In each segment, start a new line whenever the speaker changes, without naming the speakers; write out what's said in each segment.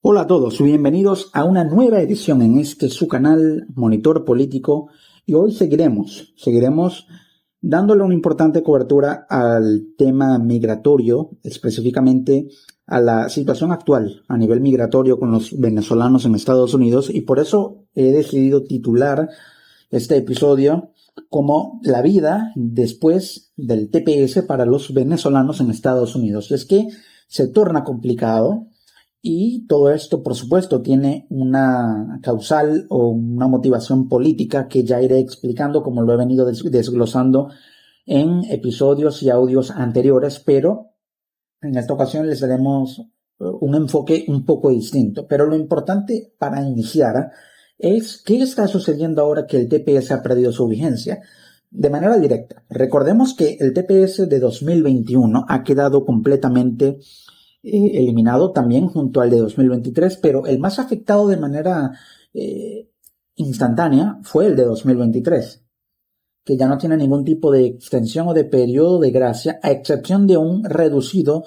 Hola a todos, bienvenidos a una nueva edición en su canal Monitor Político, y hoy seguiremos dándole una importante cobertura al tema migratorio, específicamente a la situación actual a nivel migratorio con los venezolanos en Estados Unidos, y por eso he decidido titular este episodio como la vida después del TPS para los venezolanos en Estados Unidos. Es que se torna complicado. Y todo esto, por supuesto, tiene una causal o una motivación política que ya iré explicando, como lo he venido desglosando en episodios y audios anteriores, pero en esta ocasión les daremos un enfoque un poco distinto. Pero lo importante para iniciar es qué está sucediendo ahora que el TPS ha perdido su vigencia. De manera directa, recordemos que el TPS de 2021 ha quedado completamente eliminado también junto al de 2023, pero el más afectado de manera instantánea fue el de 2023, que ya no tiene ningún tipo de extensión o de periodo de gracia, a excepción de un reducido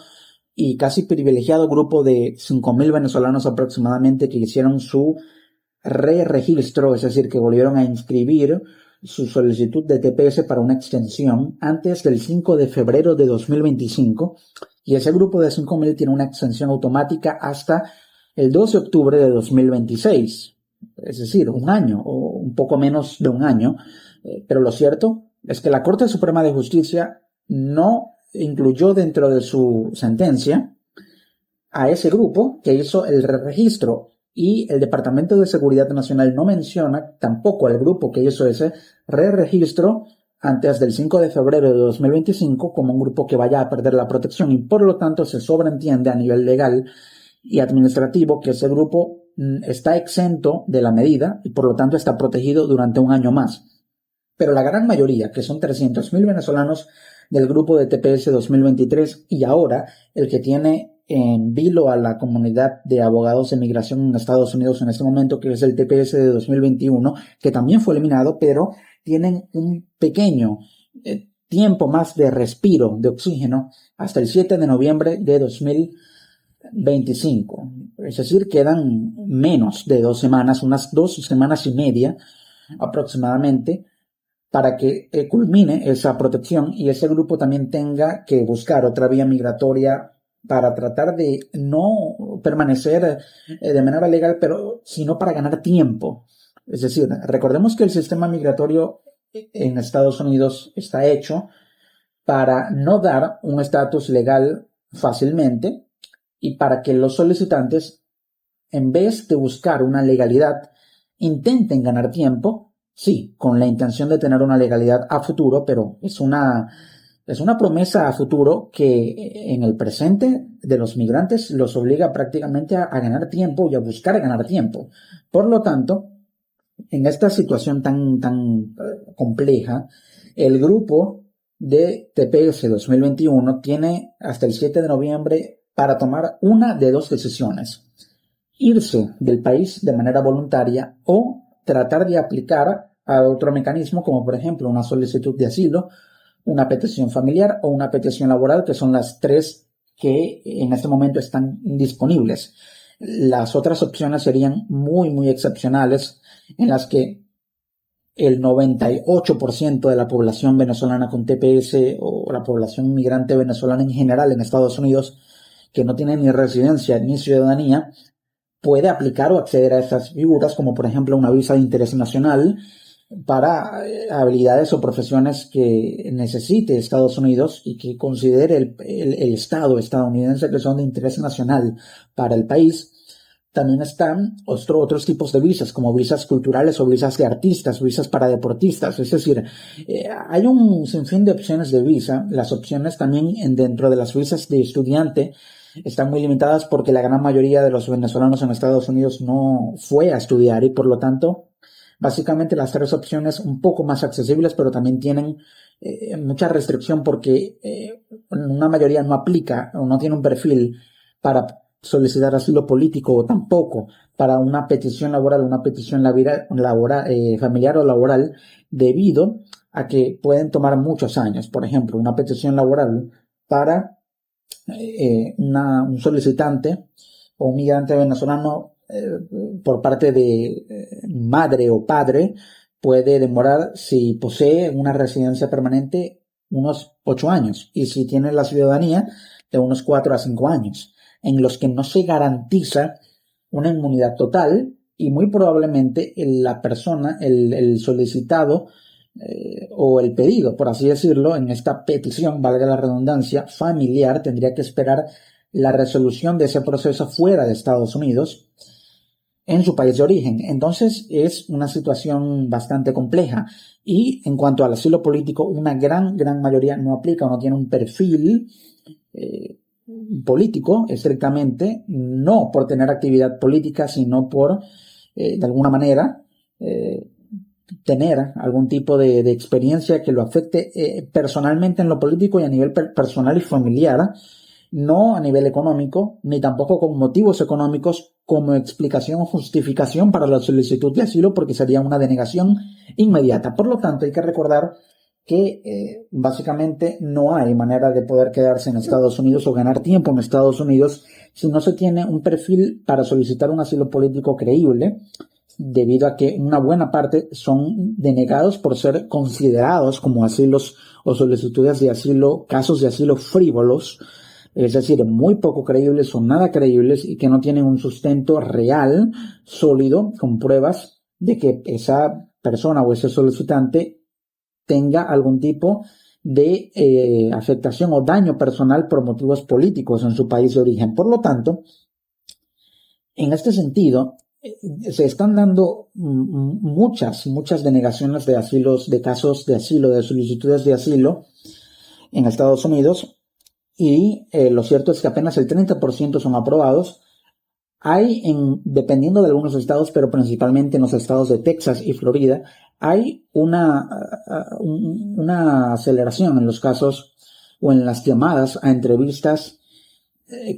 y casi privilegiado grupo de 5.000 venezolanos aproximadamente que hicieron su re-registro, es decir, que volvieron a inscribir su solicitud de TPS para una extensión antes del 5 de febrero de 2025, y ese grupo de 5.000 tiene una extensión automática hasta el 2 de octubre de 2026, es decir, un año o un poco menos de un año. Pero lo cierto es que la Corte Suprema de Justicia no incluyó dentro de su sentencia a ese grupo que hizo el registro, y el Departamento de Seguridad Nacional no menciona tampoco al grupo que hizo ese re-registro antes del 5 de febrero de 2025 como un grupo que vaya a perder la protección, y por lo tanto se sobreentiende a nivel legal y administrativo que ese grupo está exento de la medida y por lo tanto está protegido durante un año más. Pero la gran mayoría, que son 300.000 venezolanos del grupo de TPS 2023, y ahora el que tiene en vilo a la comunidad de abogados de migración en Estados Unidos en este momento, que es el TPS de 2021, que también fue eliminado, pero tienen un pequeño tiempo más de respiro, de oxígeno, hasta el 7 de noviembre de 2025. Es decir, quedan menos de 2 semanas, unas 2 semanas y media aproximadamente, para que culmine esa protección y ese grupo también tenga que buscar otra vía migratoria para tratar de no permanecer de manera legal, pero sino para ganar tiempo. Es decir, recordemos que el sistema migratorio en Estados Unidos está hecho para no dar un estatus legal fácilmente, y para que los solicitantes, en vez de buscar una legalidad, intenten ganar tiempo, sí, con la intención de tener una legalidad a futuro, pero es una promesa a futuro que en el presente de los migrantes los obliga prácticamente a ganar tiempo y a buscar ganar tiempo. Por lo tanto, en esta situación tan compleja, el grupo de TPS 2021 tiene hasta el 7 de noviembre para tomar una de dos decisiones: irse del país de manera voluntaria o tratar de aplicar a otro mecanismo, como por ejemplo una solicitud de asilo, una petición familiar o una petición laboral, que son las tres que en este momento están disponibles. Las otras opciones serían muy excepcionales, en las que el 98% de la población venezolana con TPS o la población migrante venezolana en general en Estados Unidos, que no tiene ni residencia ni ciudadanía, puede aplicar o acceder a estas figuras, como por ejemplo una visa de interés nacional para habilidades o profesiones que necesite Estados Unidos y que considere el Estado estadounidense que son de interés nacional para el país. También están otros tipos de visas, como visas culturales o visas de artistas, visas para deportistas. Es decir, hay un sinfín de opciones de visa. Las opciones también dentro de las visas de estudiante están muy limitadas, porque la gran mayoría de los venezolanos en Estados Unidos no fue a estudiar, y por lo tanto, básicamente las tres opciones un poco más accesibles, pero también tienen mucha restricción, porque una mayoría no aplica o no tiene un perfil para solicitar asilo político, o tampoco para una petición laboral, una petición familiar o laboral, debido a que pueden tomar muchos años. Por ejemplo, una petición laboral para un solicitante o un migrante venezolano por parte de madre o padre puede demorar, si posee una residencia permanente, unos 8 años, y si tiene la ciudadanía, de unos 4 a 5 años, en los que no se garantiza una inmunidad total y muy probablemente la persona, el solicitado o el pedido, por así decirlo, en esta petición, valga la redundancia, familiar, tendría que esperar la resolución de ese proceso fuera de Estados Unidos, en su país de origen. Entonces es una situación bastante compleja. Y en cuanto al asilo político, una gran mayoría no aplica o no tiene un perfil político estrictamente, no por tener actividad política, sino por, de alguna manera, tener algún tipo de experiencia que lo afecte personalmente en lo político y a nivel personal y familiar, no a nivel económico, ni tampoco con motivos económicos como explicación o justificación para la solicitud de asilo, porque sería una denegación inmediata. Por lo tanto, hay que recordar que básicamente no hay manera de poder quedarse en Estados Unidos o ganar tiempo en Estados Unidos si no se tiene un perfil para solicitar un asilo político creíble, debido a que una buena parte son denegados por ser considerados como asilos o solicitudes de asilo, casos de asilo frívolos, es decir, muy poco creíbles o nada creíbles y que no tienen un sustento real, sólido, con pruebas de que esa persona o ese solicitante tenga algún tipo de afectación o daño personal por motivos políticos en su país de origen. Por lo tanto, en este sentido, se están dando muchas denegaciones de asilos, de casos de asilo, de solicitudes de asilo en Estados Unidos, y lo cierto es que apenas el 30% son aprobados. Hay, dependiendo de algunos estados, pero principalmente en los estados de Texas y Florida, hay una aceleración en los casos o en las llamadas a entrevistas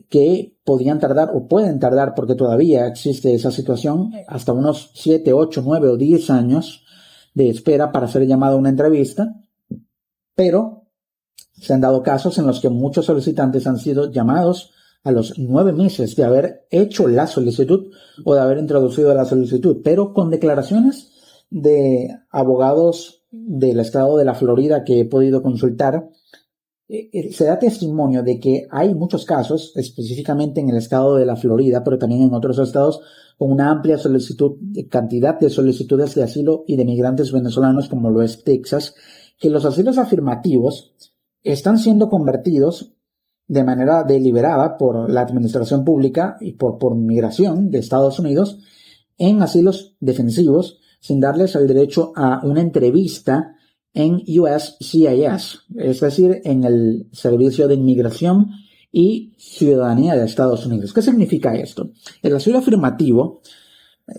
que podían tardar o pueden tardar, porque todavía existe esa situación, hasta unos 7, 8, 9 o 10 años de espera para ser llamado a una entrevista, pero se han dado casos en los que muchos solicitantes han sido llamados a los 9 meses de haber hecho la solicitud o de haber introducido la solicitud, pero con declaraciones de abogados del estado de la Florida que he podido consultar, se da testimonio de que hay muchos casos, específicamente en el estado de la Florida, pero también en otros estados, con una amplia cantidad de solicitudes de asilo y de migrantes venezolanos, como lo es Texas, que los asilos afirmativos están siendo convertidos de manera deliberada por la administración pública y por migración de Estados Unidos en asilos defensivos, sin darles el derecho a una entrevista en USCIS, es decir, en el Servicio de Inmigración y Ciudadanía de Estados Unidos. ¿Qué significa esto? El asilo afirmativo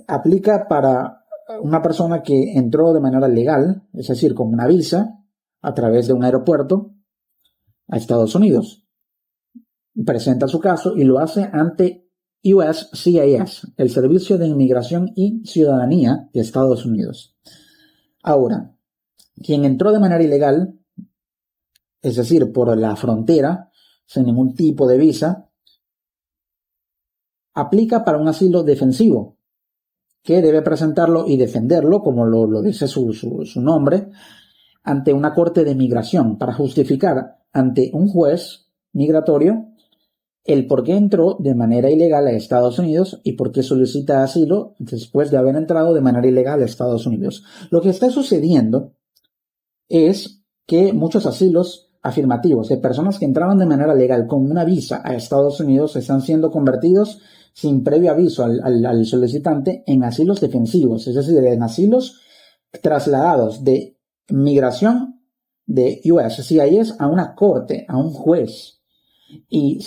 aplica para una persona que entró de manera legal, es decir, con una visa, a través de un aeropuerto a Estados Unidos. Presenta su caso y lo hace ante USCIS, el Servicio de Inmigración y Ciudadanía de Estados Unidos. Ahora, quien entró de manera ilegal, es decir, por la frontera, sin ningún tipo de visa, aplica para un asilo defensivo, que debe presentarlo y defenderlo, como lo dice su nombre, ante una corte de migración para justificar ante un juez migratorio el por qué entró de manera ilegal a Estados Unidos y por qué solicita asilo después de haber entrado de manera ilegal a Estados Unidos. Lo que está sucediendo es que muchos asilos afirmativos de personas que entraban de manera legal con una visa a Estados Unidos están siendo convertidos sin previo aviso al solicitante en asilos defensivos, es decir, en asilos trasladados de migración de USCIS a una corte, a un juez. Y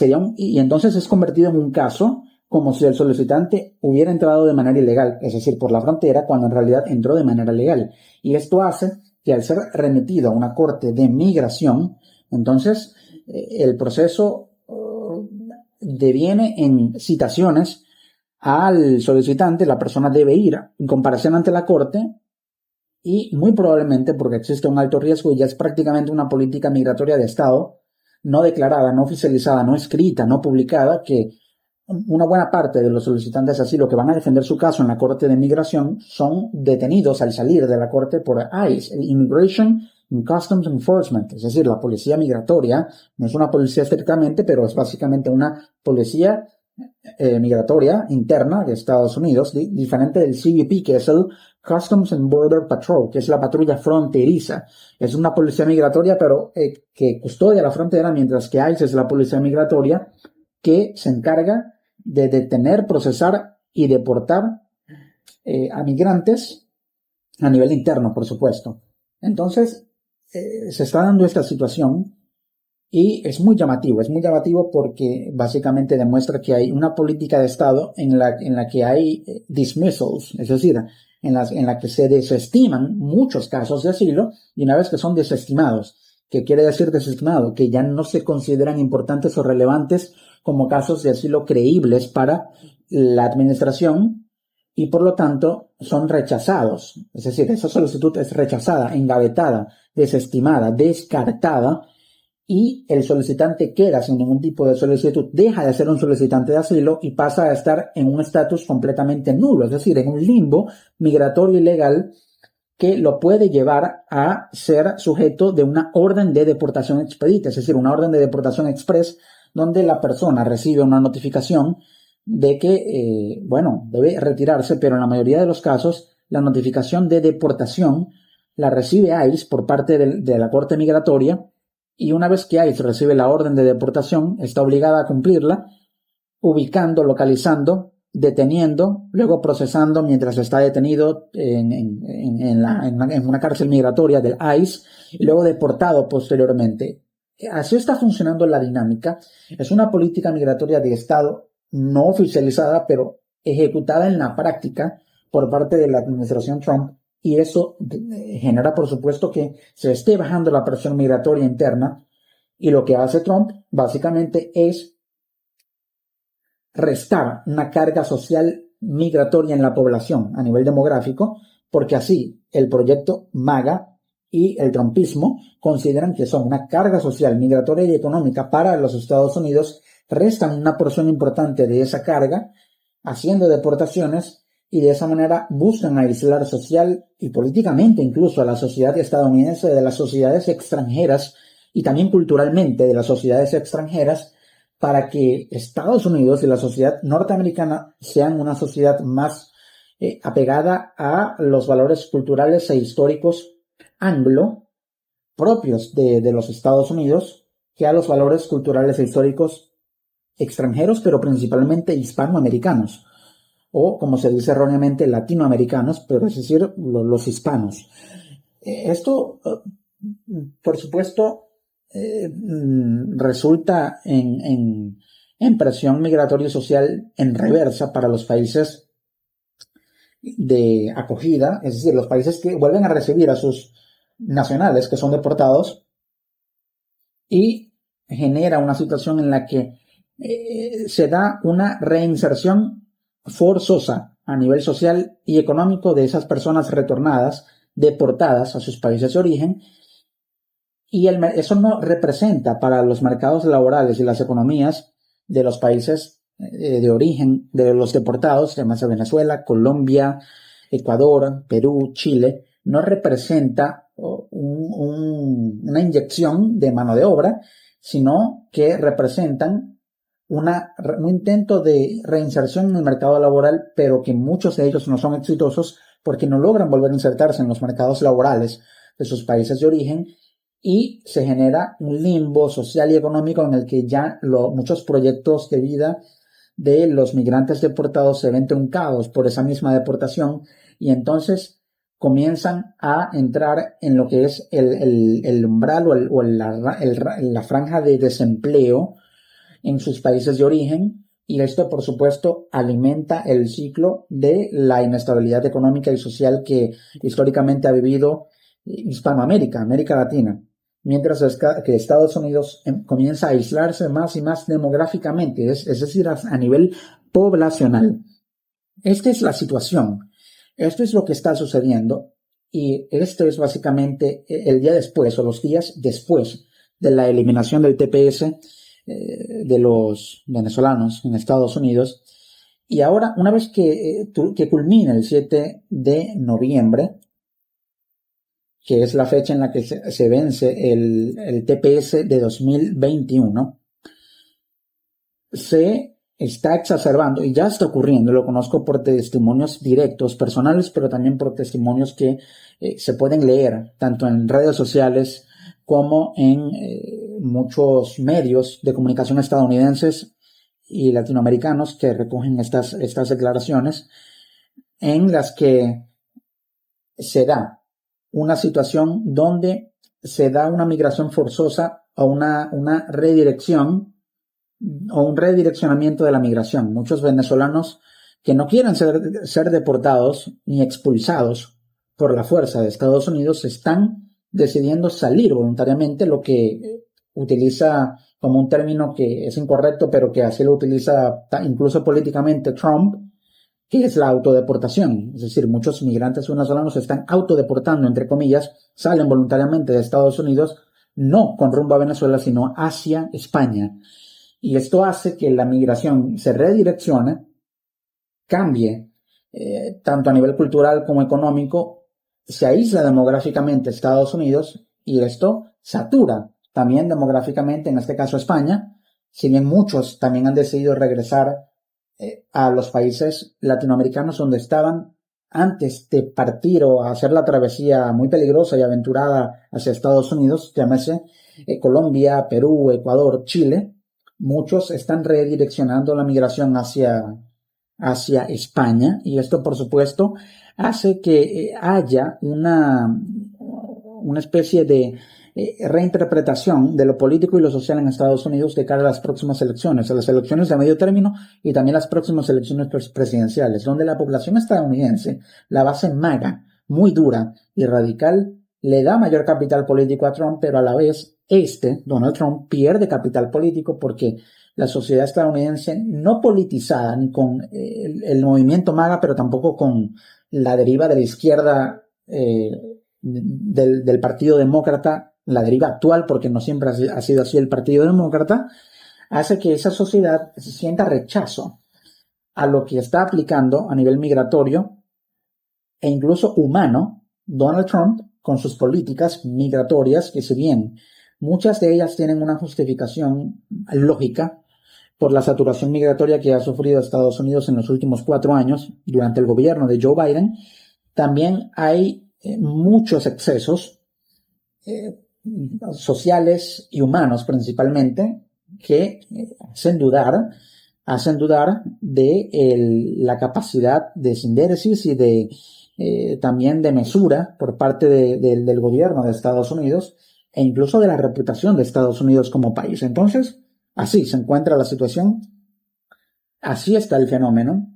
entonces es convertido en un caso como si el solicitante hubiera entrado de manera ilegal, es decir, por la frontera, cuando en realidad entró de manera legal. Y esto hace que al ser remitido a una corte de migración, entonces el proceso deviene en citaciones al solicitante. La persona debe ir en comparación ante la corte y muy probablemente, porque existe un alto riesgo y ya es prácticamente una política migratoria de Estado, no declarada, no oficializada, no escrita, no publicada, que una buena parte de los solicitantes de asilo que van a defender su caso en la Corte de Migración son detenidos al salir de la Corte por ICE, el Immigration and Customs Enforcement, es decir, la policía migratoria. No es una policía estrictamente, pero es básicamente una policía migratoria interna de Estados Unidos, diferente del CBP, que es el Customs and Border Patrol, que es la patrulla fronteriza. Es una policía migratoria, pero que custodia la frontera, mientras que ICE es la policía migratoria que se encarga de detener, procesar y deportar a migrantes a nivel interno, por supuesto. Entonces, se está dando esta situación y es muy llamativo porque básicamente demuestra que hay una política de Estado en la que hay dismissals, es decir, en la que se desestiman muchos casos de asilo, y una vez que son desestimados, ¿qué quiere decir desestimado? Que ya no se consideran importantes o relevantes como casos de asilo creíbles para la administración y por lo tanto son rechazados. Es decir, esa solicitud es rechazada, engavetada, desestimada, descartada, y el solicitante queda sin ningún tipo de solicitud, deja de ser un solicitante de asilo y pasa a estar en un estatus completamente nulo, es decir, en un limbo migratorio ilegal que lo puede llevar a ser sujeto de una orden de deportación expedita, es decir, una orden de deportación express, donde la persona recibe una notificación de que, debe retirarse, pero en la mayoría de los casos, la notificación de deportación la recibe ICE por parte de la Corte Migratoria, y una vez que ICE recibe la orden de deportación, está obligada a cumplirla, ubicando, localizando, deteniendo, luego procesando mientras está detenido en una cárcel migratoria del ICE y luego deportado posteriormente. Así está funcionando la dinámica. Es una política migratoria de Estado no oficializada, pero ejecutada en la práctica por parte de la administración Trump, y eso genera, por supuesto, que se esté bajando la presión migratoria interna, y lo que hace Trump básicamente es restar una carga social migratoria en la población a nivel demográfico, porque así el proyecto MAGA y el trumpismo consideran que son una carga social migratoria y económica para los Estados Unidos, restan una porción importante de esa carga haciendo deportaciones, y de esa manera buscan aislar social y políticamente incluso a la sociedad estadounidense de las sociedades extranjeras y también culturalmente de las sociedades extranjeras, para que Estados Unidos y la sociedad norteamericana sean una sociedad más apegada a los valores culturales e históricos anglo propios de los Estados Unidos, que a los valores culturales e históricos extranjeros, pero principalmente hispanoamericanos, o como se dice erróneamente, latinoamericanos, pero es decir, los hispanos. Esto, por supuesto, resulta en presión migratoria y social en reversa para los países de acogida, es decir, los países que vuelven a recibir a sus nacionales que son deportados, y genera una situación en la que se da una reinserción forzosa a nivel social y económico de esas personas retornadas, deportadas a sus países de origen, y eso no representa para los mercados laborales y las economías de los países de origen de los deportados, además de Venezuela, Colombia, Ecuador, Perú, Chile, no representa una inyección de mano de obra, sino que representan un intento de reinserción en el mercado laboral, pero que muchos de ellos no son exitosos porque no logran volver a insertarse en los mercados laborales de sus países de origen, y se genera un limbo social y económico en el que ya muchos proyectos de vida de los migrantes deportados se ven truncados por esa misma deportación, y entonces comienzan a entrar en lo que es el umbral o la franja de desempleo en sus países de origen, y esto, por supuesto, alimenta el ciclo de la inestabilidad económica y social que históricamente ha vivido Hispanoamérica, América Latina, mientras que Estados Unidos comienza a aislarse más y más demográficamente, es decir, a nivel poblacional. Esta es la situación, esto es lo que está sucediendo, y esto es básicamente el día después o los días después de la eliminación del TPS, de los venezolanos en Estados Unidos. Y ahora, una vez que culmine el 7 de noviembre, que es la fecha en la que se vence el TPS de 2021, se está exacerbando y ya está ocurriendo. Lo conozco por testimonios directos, personales, pero también por testimonios que se pueden leer tanto en redes sociales como en muchos medios de comunicación estadounidenses y latinoamericanos que recogen estas declaraciones, en las que se da una situación donde se da una migración forzosa o una redirección o un redireccionamiento de la migración. Muchos venezolanos que no quieren ser deportados ni expulsados por la fuerza de Estados Unidos están decidiendo salir voluntariamente, lo que utiliza como un término que es incorrecto, pero que así lo utiliza incluso políticamente Trump, que es la autodeportación. Es decir, muchos migrantes venezolanos se están autodeportando, entre comillas, salen voluntariamente de Estados Unidos, no con rumbo a Venezuela, sino hacia España. Y esto hace que la migración se redireccione, cambie, tanto a nivel cultural como económico, se aísla demográficamente Estados Unidos y esto satura también demográficamente, en este caso España, si bien muchos también han decidido regresar a los países latinoamericanos donde estaban antes de partir o hacer la travesía muy peligrosa y aventurada hacia Estados Unidos, llámese Colombia, Perú, Ecuador, Chile. Muchos están redireccionando la migración hacia España, y esto, por supuesto, hace que haya una especie de reinterpretación de lo político y lo social en Estados Unidos de cara a las próximas elecciones, a las elecciones de medio término y también las próximas elecciones presidenciales, donde la población estadounidense, la base MAGA, muy dura y radical, le da mayor capital político a Trump, pero a la vez Donald Trump, pierde capital político porque la sociedad estadounidense, no politizada ni con el movimiento MAGA, pero tampoco con la deriva de la izquierda del Partido Demócrata, la deriva actual, porque no siempre ha sido así el Partido Demócrata, hace que esa sociedad sienta rechazo a lo que está aplicando a nivel migratorio e incluso humano Donald Trump con sus políticas migratorias, que si bien muchas de ellas tienen una justificación lógica por la saturación migratoria que ha sufrido Estados Unidos en los últimos 4 años durante el gobierno de Joe Biden, también hay muchos excesos sociales y humanos principalmente que hacen dudar de la capacidad de síntesis y también de mesura por parte del gobierno de Estados Unidos e incluso de la reputación de Estados Unidos como país. Entonces, así se encuentra la situación, así está el fenómeno,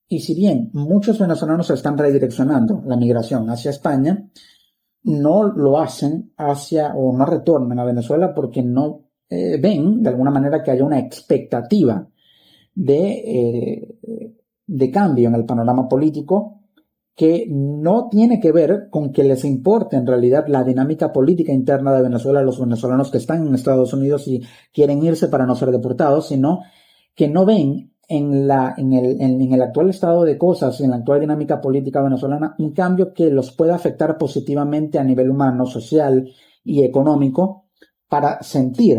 y si bien muchos venezolanos están redireccionando la migración hacia España, no lo hacen o no retornan a Venezuela porque no ven de alguna manera que haya una expectativa de cambio en el panorama político, que no tiene que ver con que les importe en realidad la dinámica política interna de Venezuela a los venezolanos que están en Estados Unidos y quieren irse para no ser deportados, sino que no ven en el actual estado de cosas y en la actual dinámica política venezolana un cambio que los pueda afectar positivamente a nivel humano, social y económico, para sentir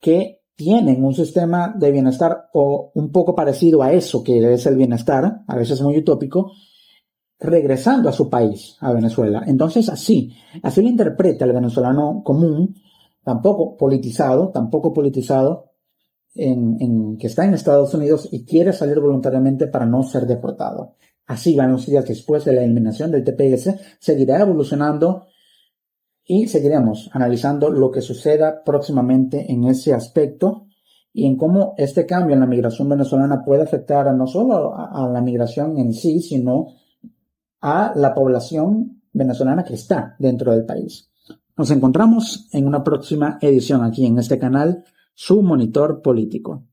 que tienen un sistema de bienestar o un poco parecido a eso que es el bienestar, a veces muy utópico, regresando a su país, a Venezuela. Entonces así lo interpreta el venezolano común, tampoco politizado, que está en Estados Unidos y quiere salir voluntariamente para no ser deportado. Así van los días después de la eliminación del TPS, seguirá evolucionando y seguiremos analizando lo que suceda próximamente en ese aspecto y en cómo este cambio en la migración venezolana puede afectar no solo a la migración en sí, sino a la población venezolana que está dentro del país. Nos encontramos en una próxima edición aquí en este canal, Su Monitor Político.